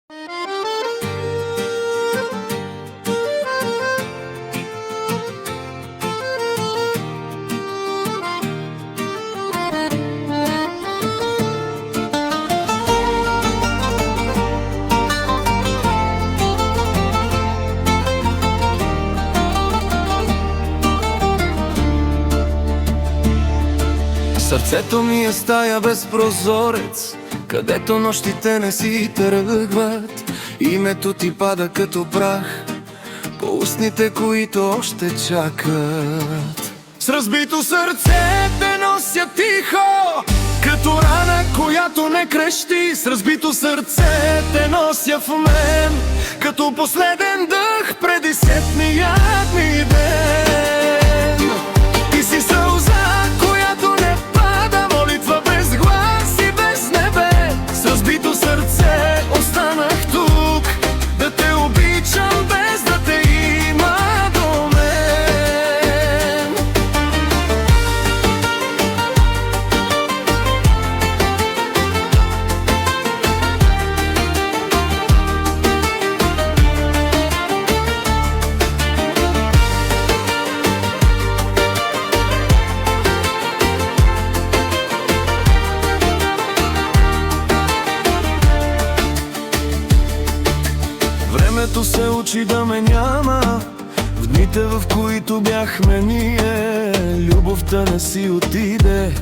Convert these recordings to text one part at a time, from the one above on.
Сърцето ми е стая без прозорец, където нощите не си тръгват. Името ти пада като прах по устните, които още чакат. С разбито сърце те нося тихо, като рана, която не крещи. С разбито сърце те нося в мен, като последен дъх преди сетния ми ден. Ти си сълза, която не пада, молитва без глас и без небе. С разбито сърце останах тук, да те обичам без да те има до мен. Времето се учи да ме няма, в дните, в които бяхме ние. Любовта не си отиде,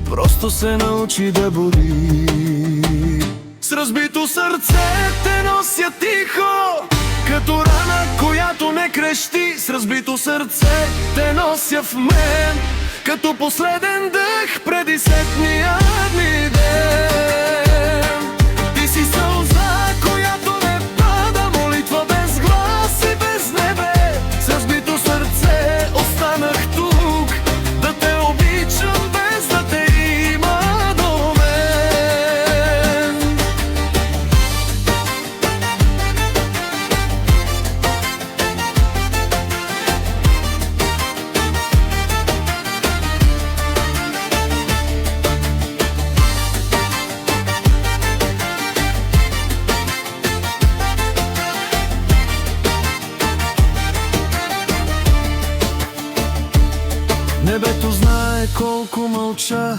просто се научи да боли. С разбито сърце те нося тихо, като рана, която не крещи. С разбито сърце те нося в мен, като последен дъх преди сетния ми ден. Ти си сълза, която не пада, молитва без глас и без небе. С разбито сърце останах тук, да те обичам без да те има до мен. Небето знае колко мълча,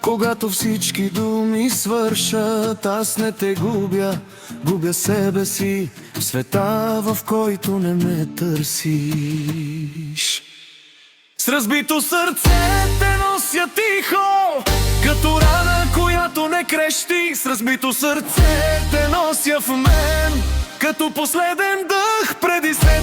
когато всички думи свършат. Аз не те губя, губя себе си в света, в който не ме търсиш. С разбито сърце те нося тихо, като рана, която не крещи. С разбито сърце те нося в мен, като последен дъх преди след